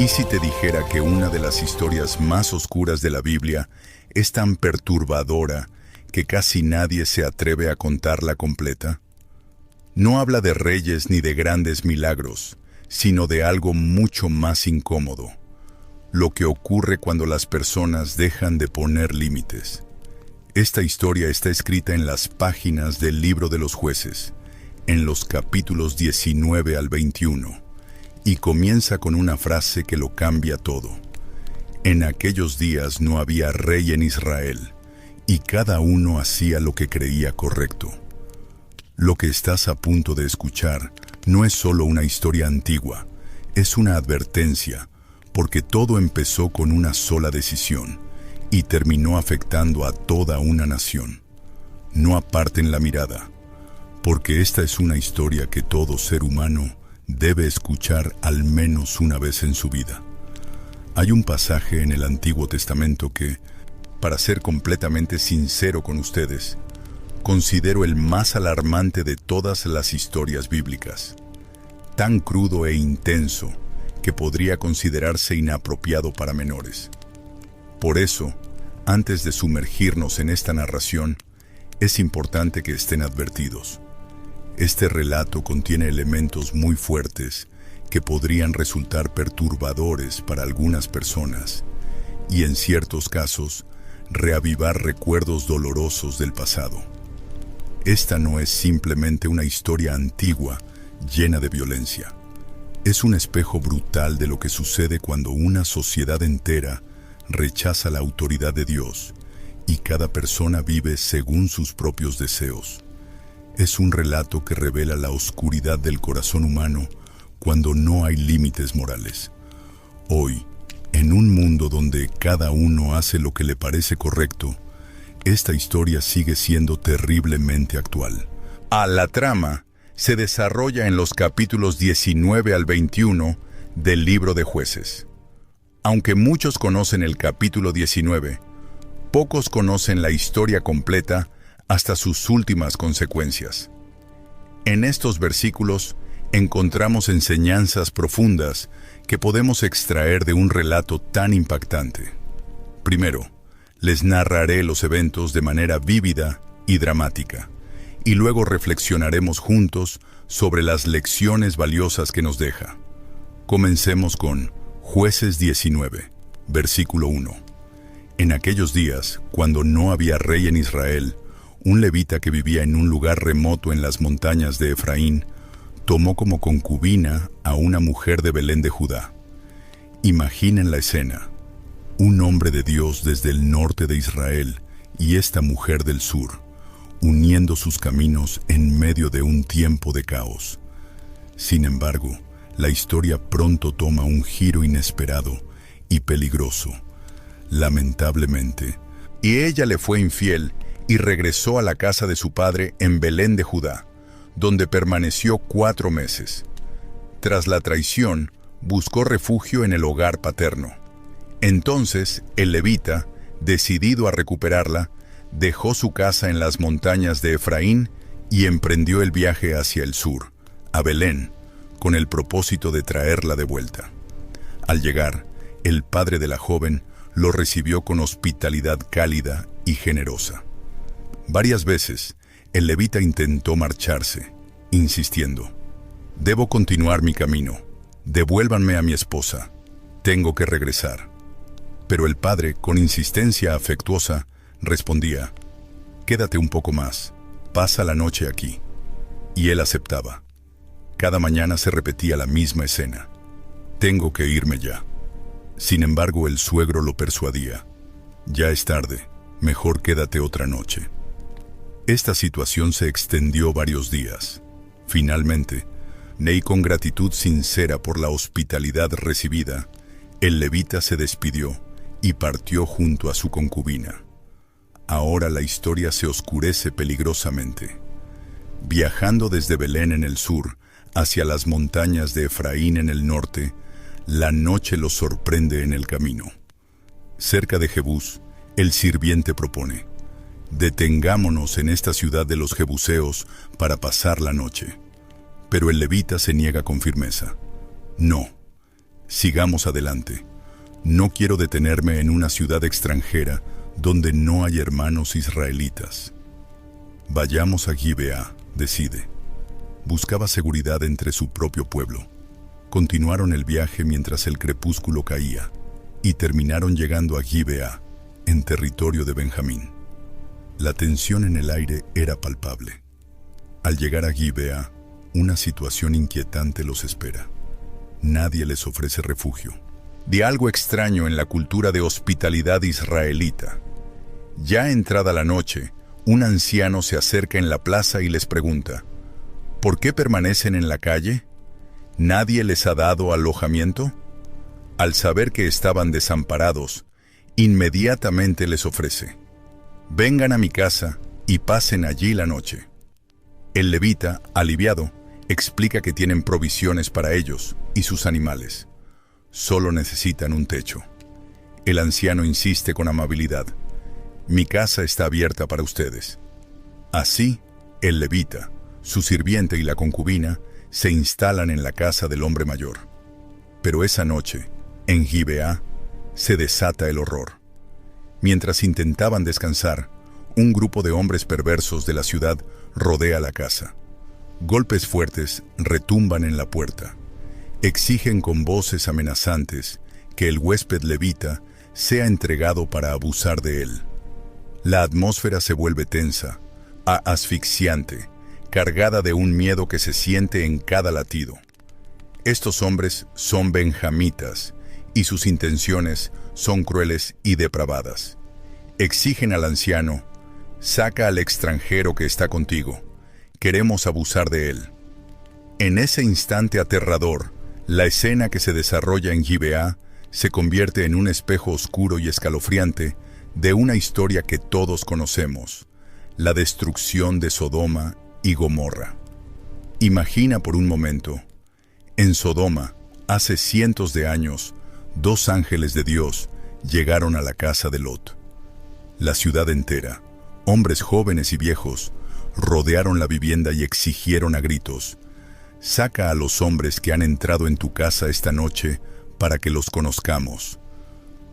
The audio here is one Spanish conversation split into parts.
¿Y si te dijera que una de las historias más oscuras de la Biblia es tan perturbadora que casi nadie se atreve a contarla completa? No habla de reyes ni de grandes milagros, sino de algo mucho más incómodo: lo que ocurre cuando las personas dejan de poner límites. Esta historia está escrita en las páginas del Libro de los Jueces, en los capítulos 19 al 21, y comienza con una frase que lo cambia todo. En aquellos días no había rey en Israel, y cada uno hacía lo que creía correcto. Lo que estás a punto de escuchar no es solo una historia antigua, es una advertencia, porque todo empezó con una sola decisión y terminó afectando a toda una nación. No aparten la mirada, porque esta es una historia que todo ser humano debe escuchar al menos una vez en su vida. Hay un pasaje en el Antiguo Testamento que, para ser completamente sincero con ustedes, considero el más alarmante de todas las historias bíblicas. Tan crudo e intenso que podría considerarse inapropiado para menores. Por eso, antes de sumergirnos en esta narración, es importante que estén advertidos. Este relato contiene elementos muy fuertes que podrían resultar perturbadores para algunas personas y, en ciertos casos, reavivar recuerdos dolorosos del pasado. Esta no es simplemente una historia antigua llena de violencia. Es un espejo brutal de lo que sucede cuando una sociedad entera rechaza la autoridad de Dios y cada persona vive según sus propios deseos. Es un relato que revela la oscuridad del corazón humano cuando no hay límites morales. Hoy, en un mundo donde cada uno hace lo que le parece correcto, esta historia sigue siendo terriblemente actual. La trama se desarrolla en los capítulos 19 al 21 del Libro de Jueces. Aunque muchos conocen el capítulo 19, pocos conocen la historia completa hasta sus últimas consecuencias. En estos versículos encontramos enseñanzas profundas que podemos extraer de un relato tan impactante. Primero, les narraré los eventos de manera vívida y dramática, y luego reflexionaremos juntos sobre las lecciones valiosas que nos deja. Comencemos con Jueces 19, versículo 1. En aquellos días, cuando no había rey en Israel, un levita que vivía en un lugar remoto en las montañas de Efraín tomó como concubina a una mujer de Belén de Judá. Imaginen la escena: un hombre de Dios desde el norte de Israel y esta mujer del sur, uniendo sus caminos en medio de un tiempo de caos. Sin embargo, la historia pronto toma un giro inesperado y peligroso, lamentablemente, y ella le fue infiel y regresó a la casa de su padre en Belén de Judá, donde permaneció 4 meses. Tras la traición, buscó refugio en el hogar paterno. Entonces, el levita, decidido a recuperarla, dejó su casa en las montañas de Efraín y emprendió el viaje hacia el sur, a Belén, con el propósito de traerla de vuelta. Al llegar, el padre de la joven lo recibió con hospitalidad cálida y generosa. Varias veces, el levita intentó marcharse, insistiendo: «Debo continuar mi camino. Devuélvanme a mi esposa. Tengo que regresar». Pero el padre, con insistencia afectuosa, respondía: «Quédate un poco más. Pasa la noche aquí». Y él aceptaba. Cada mañana se repetía la misma escena: «Tengo que irme ya». Sin embargo, el suegro lo persuadía: «Ya es tarde. Mejor quédate otra noche». Esta situación se extendió varios días. Finalmente, con gratitud sincera por la hospitalidad recibida, el levita se despidió y partió junto a su concubina. Ahora la historia se oscurece peligrosamente. Viajando desde Belén en el sur hacia las montañas de Efraín en el norte, la noche los sorprende en el camino. Cerca de Jebús, el sirviente propone: «Detengámonos en esta ciudad de los jebuseos para pasar la noche». Pero el levita se niega con firmeza: «No, Sigamos adelante. No quiero detenerme en una ciudad extranjera donde no hay hermanos israelitas. Vayamos a Gibeá, decide. Buscaba seguridad entre su propio pueblo. Continuaron el viaje mientras el crepúsculo caía y terminaron llegando a Gibeá, en territorio de Benjamín. La tensión en el aire era palpable. Al llegar a Gibeá, una situación inquietante los espera. Nadie les ofrece refugio. De algo extraño en la cultura de hospitalidad israelita. Ya entrada la noche, un anciano se acerca en la plaza y les pregunta: ¿por qué permanecen en la calle? ¿Nadie les ha dado alojamiento? Al saber que estaban desamparados, inmediatamente les ofrece: vengan a mi casa y pasen allí la noche. El levita, aliviado, explica que tienen provisiones para ellos y sus animales. Solo necesitan un techo. El anciano insiste con amabilidad: mi casa está abierta para ustedes. Así, el levita, su sirviente y la concubina se instalan en la casa del hombre mayor. Pero esa noche, en Gibeá, se desata el horror. Mientras intentaban descansar, un grupo de hombres perversos de la ciudad rodea la casa. Golpes fuertes retumban en la puerta. Exigen con voces amenazantes que el huésped levita sea entregado para abusar de él. La atmósfera se vuelve tensa, asfixiante, cargada de un miedo que se siente en cada latido. Estos hombres son benjamitas y sus intenciones son crueles y depravadas. Exigen al anciano: saca al extranjero que está contigo. Queremos abusar de él. En ese instante aterrador, la escena que se desarrolla en Gibeá se convierte en un espejo oscuro y escalofriante de una historia que todos conocemos: la destrucción de Sodoma y Gomorra. Imagina por un momento: en Sodoma, hace cientos de años, 2 ángeles de Dios llegaron a la casa de Lot. La ciudad entera, hombres jóvenes y viejos, rodearon la vivienda y exigieron a gritos: saca a los hombres que han entrado en tu casa esta noche para que los conozcamos.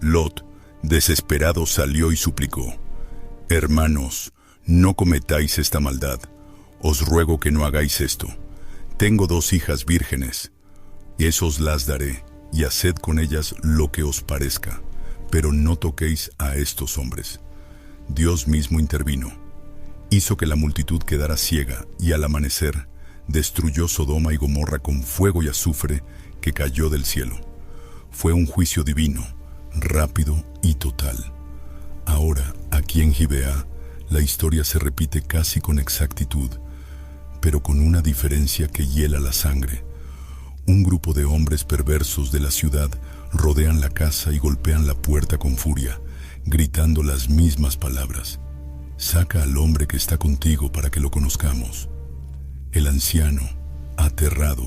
Lot, desesperado, salió y suplicó: hermanos, no cometáis esta maldad. Os ruego que no hagáis esto. Tengo 2 hijas vírgenes. Esos las daré, y haced con ellas lo que os parezca, pero no toquéis a estos hombres. Dios mismo intervino. Hizo que la multitud quedara ciega, y al amanecer destruyó Sodoma y Gomorra con fuego y azufre que cayó del cielo. Fue un juicio divino, rápido y total. Ahora, aquí en Gibeá, la historia se repite casi con exactitud, pero con una diferencia que hiela la sangre. Un grupo de hombres perversos de la ciudad rodean la casa y golpean la puerta con furia, gritando las mismas palabras: saca al hombre que está contigo para que lo conozcamos. El anciano, aterrado,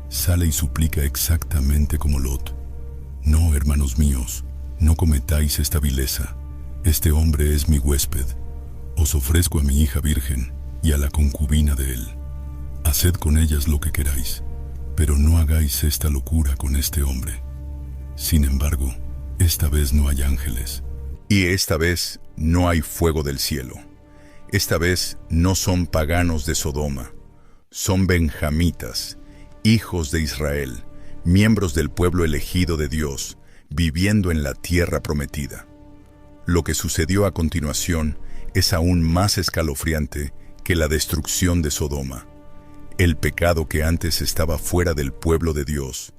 sale y suplica exactamente como Lot: no, hermanos míos, no cometáis esta vileza. Este hombre es mi huésped. Os ofrezco a mi hija virgen y a la concubina de él. Haced con ellas lo que queráis, pero no hagáis esta locura con este hombre. Sin embargo, esta vez no hay ángeles. Y esta vez no hay fuego del cielo. Esta vez no son paganos de Sodoma. Son benjamitas, hijos de Israel, miembros del pueblo elegido de Dios, viviendo en la tierra prometida. Lo que sucedió a continuación es aún más escalofriante que la destrucción de Sodoma. El pecado que antes estaba fuera del pueblo de Dios,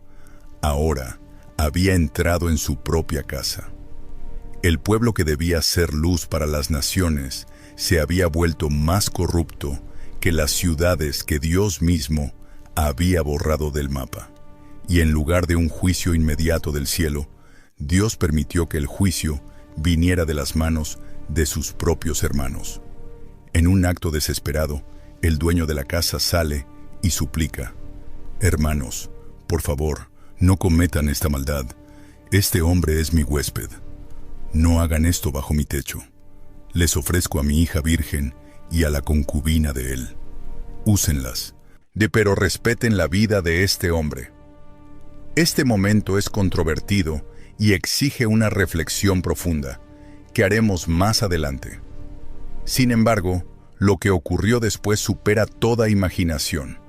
ahora había entrado en su propia casa. El pueblo que debía ser luz para las naciones se había vuelto más corrupto que las ciudades que Dios mismo había borrado del mapa. Y en lugar de un juicio inmediato del cielo, Dios permitió que el juicio viniera de las manos de sus propios hermanos. En un acto desesperado, el dueño de la casa sale y suplica: hermanos, por favor, no cometan esta maldad. Este hombre es mi huésped. No hagan esto bajo mi techo. Les ofrezco a mi hija virgen y a la concubina de él. Úsenlas, pero respeten la vida de este hombre. Este momento es controvertido y exige una reflexión profunda, que haremos más adelante. Sin embargo, lo que ocurrió después supera toda imaginación.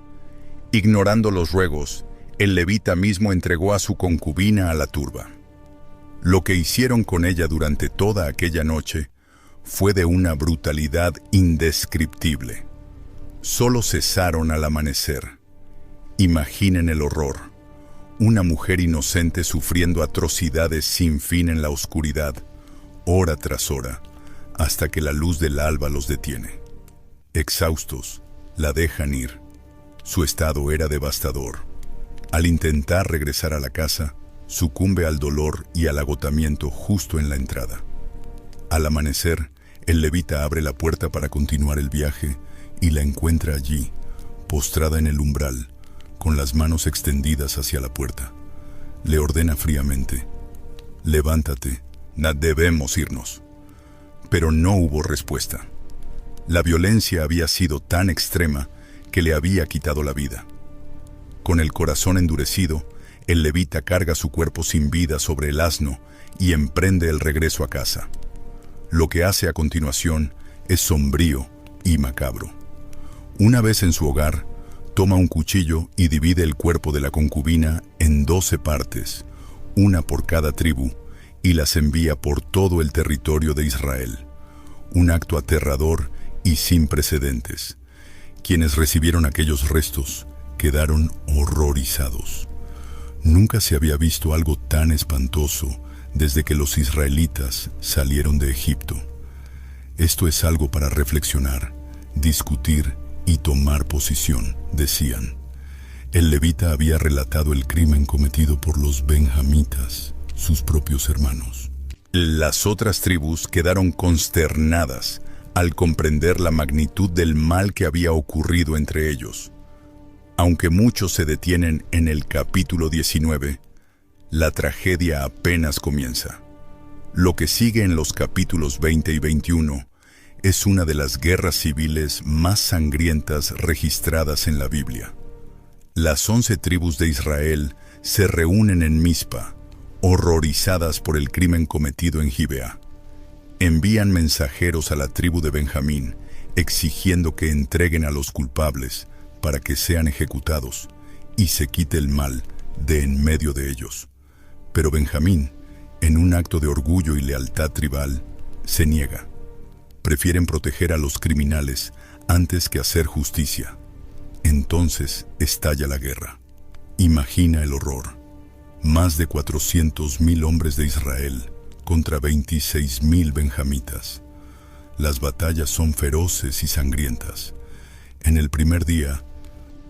Ignorando los ruegos, el levita mismo entregó a su concubina a la turba. Lo que hicieron con ella durante toda aquella noche fue de una brutalidad indescriptible. Solo cesaron al amanecer. Imaginen el horror. Una mujer inocente sufriendo atrocidades sin fin en la oscuridad, hora tras hora, hasta que la luz del alba los detiene. Exhaustos, la dejan ir. Su estado era devastador. Al intentar regresar a la casa, sucumbe al dolor y al agotamiento justo en la entrada. Al amanecer, el levita abre la puerta para continuar el viaje y la encuentra allí, postrada en el umbral, con las manos extendidas hacia la puerta. Le ordena fríamente: «Levántate, debemos irnos». Pero no hubo respuesta. La violencia había sido tan extrema que le había quitado la vida. Con el corazón endurecido, el levita carga su cuerpo sin vida sobre el asno y emprende el regreso a casa. Lo que hace a continuación es sombrío y macabro. Una vez en su hogar, toma un cuchillo y divide el cuerpo de la concubina en 12 partes, una por cada tribu, y las envía por todo el territorio de Israel. Un acto aterrador y sin precedentes. Quienes recibieron aquellos restos quedaron horrorizados. Nunca se había visto algo tan espantoso desde que los israelitas salieron de Egipto. Esto es algo para reflexionar, discutir y tomar posición, decían. El levita había relatado el crimen cometido por los benjamitas, sus propios hermanos. Las otras tribus quedaron consternadas al comprender la magnitud del mal que había ocurrido entre ellos. Aunque muchos se detienen en el capítulo 19, la tragedia apenas comienza. Lo que sigue en los capítulos 20 y 21 es una de las guerras civiles más sangrientas registradas en la Biblia. Las 11 tribus de Israel se reúnen en Mizpa, horrorizadas por el crimen cometido en Gibea. Envían mensajeros a la tribu de Benjamín, exigiendo que entreguen a los culpables para que sean ejecutados y se quite el mal de en medio de ellos. Pero Benjamín, en un acto de orgullo y lealtad tribal, se niega. Prefieren proteger a los criminales antes que hacer justicia. Entonces estalla la guerra. Imagina el horror. Más de 400,000 hombres de Israel contra 26,000 benjamitas. Las batallas son feroces y sangrientas. En el primer día,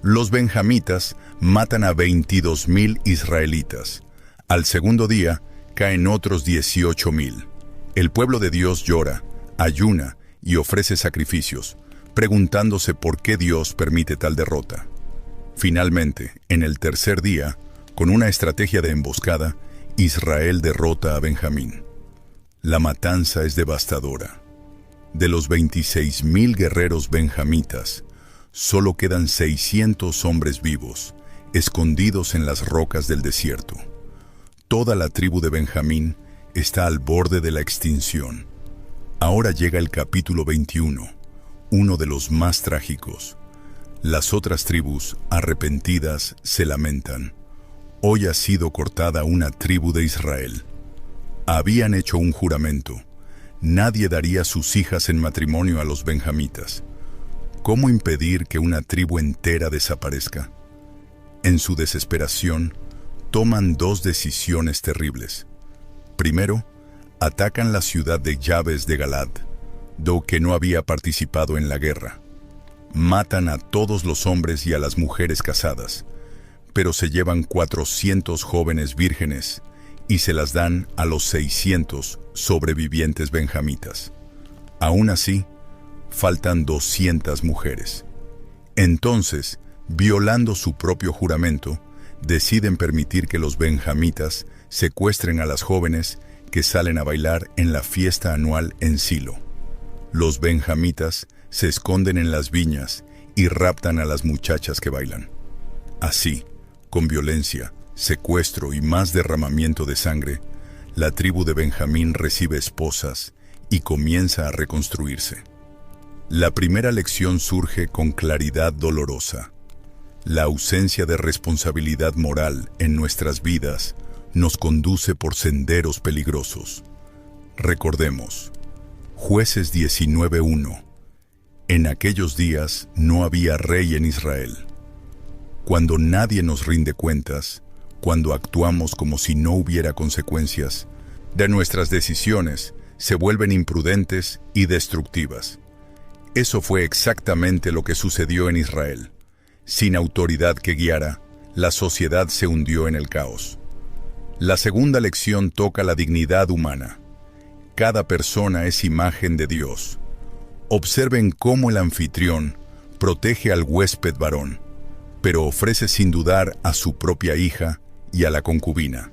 los benjamitas matan a 22,000 israelitas. Al segundo día, caen otros 18,000. El pueblo de Dios llora, ayuna y ofrece sacrificios, preguntándose por qué Dios permite tal derrota. Finalmente, en el tercer día, con una estrategia de emboscada, Israel derrota a Benjamín. La matanza es devastadora. De los 26,000 guerreros benjamitas, solo quedan 600 hombres vivos, escondidos en las rocas del desierto. Toda la tribu de Benjamín está al borde de la extinción. Ahora llega el capítulo 21, uno de los más trágicos. Las otras tribus, arrepentidas, se lamentan. Hoy ha sido cortada una tribu de Israel. Habían hecho un juramento. Nadie daría sus hijas en matrimonio a los benjamitas. ¿Cómo impedir que una tribu entera desaparezca? En su desesperación, toman 2 decisiones terribles. Primero, atacan la ciudad de Yabes de Galad, que no había participado en la guerra. Matan a todos los hombres y a las mujeres casadas, pero se llevan 400 jóvenes vírgenes y se las dan a los 600 sobrevivientes benjamitas. Aún así, faltan 200 mujeres. Entonces, violando su propio juramento, deciden permitir que los benjamitas secuestren a las jóvenes que salen a bailar en la fiesta anual en Silo. Los benjamitas se esconden en las viñas y raptan a las muchachas que bailan. Así, con violencia, secuestro y más derramamiento de sangre, la tribu de Benjamín recibe esposas y comienza a reconstruirse. La primera lección surge con claridad dolorosa. La ausencia de responsabilidad moral en nuestras vidas nos conduce por senderos peligrosos. Recordemos, Jueces 19:1. En aquellos días no había rey en Israel. Cuando nadie nos rinde cuentas, cuando actuamos como si no hubiera consecuencias, de nuestras decisiones se vuelven imprudentes y destructivas. Eso fue exactamente lo que sucedió en Israel. Sin autoridad que guiara, la sociedad se hundió en el caos. La segunda lección toca la dignidad humana. Cada persona es imagen de Dios. Observen cómo el anfitrión protege al huésped varón, pero ofrece sin dudar a su propia hija y a la concubina.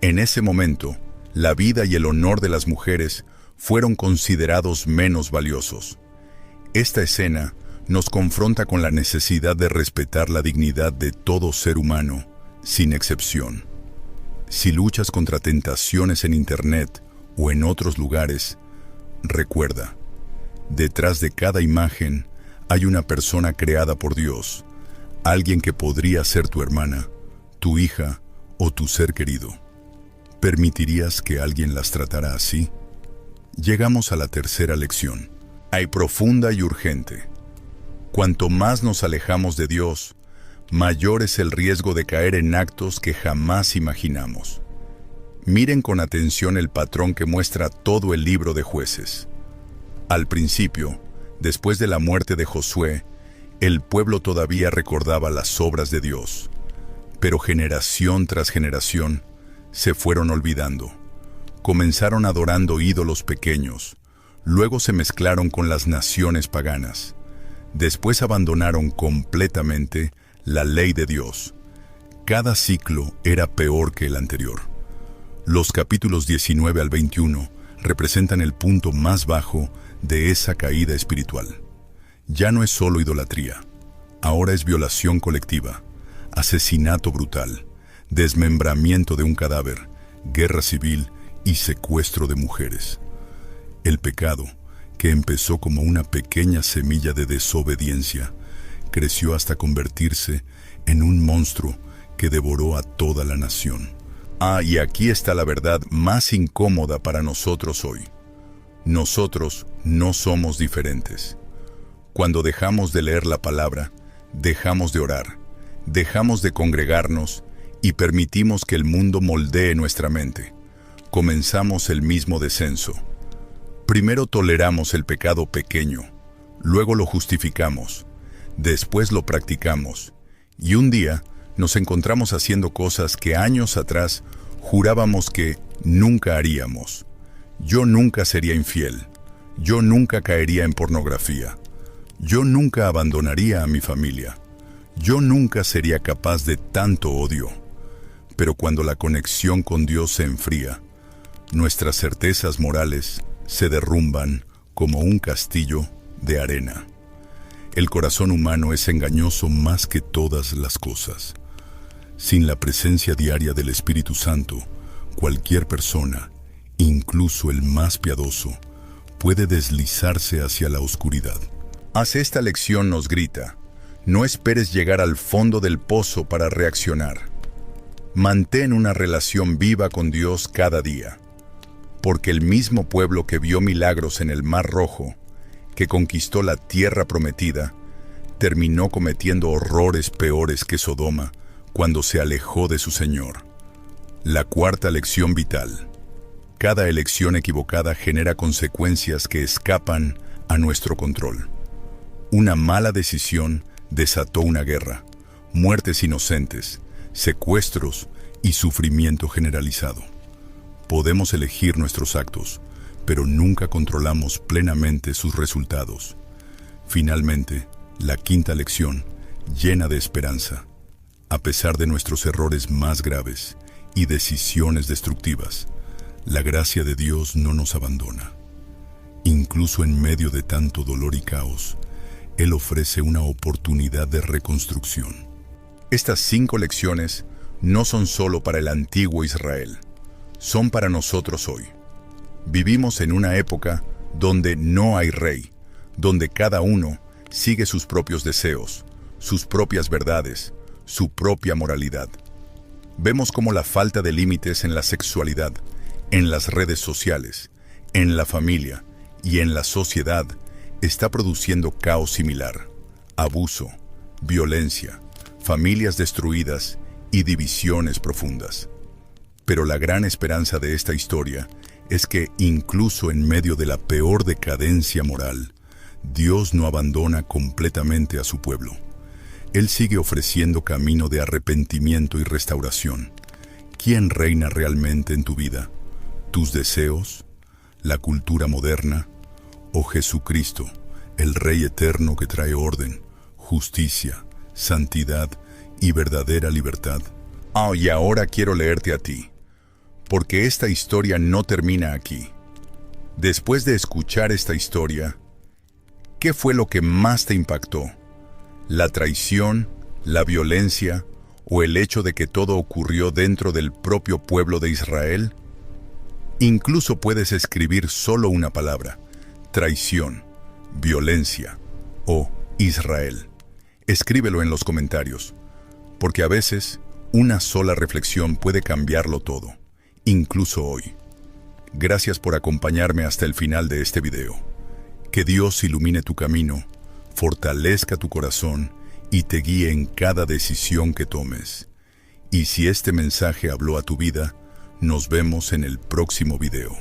En ese momento, la vida y el honor de las mujeres fueron considerados menos valiosos. Esta escena nos confronta con la necesidad de respetar la dignidad de todo ser humano, sin excepción. Si luchas contra tentaciones en Internet o en otros lugares, recuerda, detrás de cada imagen hay una persona creada por Dios, alguien que podría ser tu hermana, tu hija o tu ser querido. ¿Permitirías que alguien las tratara así? Llegamos a la tercera lección. Hay profunda y urgente. Cuanto más nos alejamos de Dios, mayor es el riesgo de caer en actos que jamás imaginamos. Miren con atención el patrón que muestra todo el libro de Jueces. Al principio, después de la muerte de Josué, el pueblo todavía recordaba las obras de Dios, pero generación tras generación se fueron olvidando. Comenzaron adorando ídolos pequeños, luego se mezclaron con las naciones paganas. Después abandonaron completamente la ley de Dios. Cada ciclo era peor que el anterior. Los capítulos 19 al 21 representan el punto más bajo de esa caída espiritual. Ya no es solo idolatría, ahora es violación colectiva, asesinato brutal, desmembramiento de un cadáver, guerra civil y secuestro de mujeres. El pecado, que empezó como una pequeña semilla de desobediencia, creció hasta convertirse en un monstruo que devoró a toda la nación. Y aquí está la verdad más incómoda para nosotros hoy. Nosotros no somos diferentes. Cuando dejamos de leer la palabra, dejamos de orar, dejamos de congregarnos y permitimos que el mundo moldee nuestra mente, comenzamos el mismo descenso. Primero toleramos el pecado pequeño, luego lo justificamos, después lo practicamos, y un día nos encontramos haciendo cosas que años atrás jurábamos que nunca haríamos. Yo nunca sería infiel, yo nunca caería en pornografía, yo nunca abandonaría a mi familia, yo nunca sería capaz de tanto odio. Pero cuando la conexión con Dios se enfría, nuestras certezas morales se derrumban como un castillo de arena. El corazón humano es engañoso más que todas las cosas. Sin la presencia diaria del Espíritu Santo, cualquier persona, incluso el más piadoso, puede deslizarse hacia la oscuridad. Esta lección nos grita: no esperes llegar al fondo del pozo para reaccionar. Mantén una relación viva con Dios cada día, porque el mismo pueblo que vio milagros en el Mar Rojo, que conquistó la tierra prometida, terminó cometiendo horrores peores que Sodoma cuando se alejó de su Señor. La cuarta lección vital. Cada elección equivocada genera consecuencias que escapan a nuestro control. Una mala decisión desató una guerra, muertes inocentes, secuestros y sufrimiento generalizado. Podemos elegir nuestros actos, pero nunca controlamos plenamente sus resultados. Finalmente, la quinta lección, llena de esperanza. A pesar de nuestros errores más graves y decisiones destructivas, la gracia de Dios no nos abandona. Incluso en medio de tanto dolor y caos, Él ofrece una oportunidad de reconstrucción. Estas 5 lecciones no son solo para el antiguo Israel, son para nosotros hoy. Vivimos en una época donde no hay rey, donde cada uno sigue sus propios deseos, sus propias verdades, su propia moralidad. Vemos cómo la falta de límites en la sexualidad, en las redes sociales, en la familia y en la sociedad está produciendo caos similar, abuso, violencia, familias destruidas y divisiones profundas. Pero la gran esperanza de esta historia es que incluso en medio de la peor decadencia moral, Dios no abandona completamente a su pueblo. Él sigue ofreciendo camino de arrepentimiento y restauración. ¿Quién reina realmente en tu vida? ¿Tus deseos? ¿La cultura moderna? ¿O Jesucristo, el Rey eterno que trae orden, justicia, santidad y verdadera libertad? Y ahora quiero leerte a ti, porque esta historia no termina aquí. Después de escuchar esta historia, ¿qué fue lo que más te impactó? ¿La traición, la violencia o el hecho de que todo ocurrió dentro del propio pueblo de Israel? Incluso puedes escribir solo una palabra: traición, violencia o Israel. Escríbelo en los comentarios, porque a veces una sola reflexión puede cambiarlo todo, incluso hoy. Gracias por acompañarme hasta el final de este video. Que Dios ilumine tu camino, fortalezca tu corazón y te guíe en cada decisión que tomes. Y si este mensaje habló a tu vida, nos vemos en el próximo video.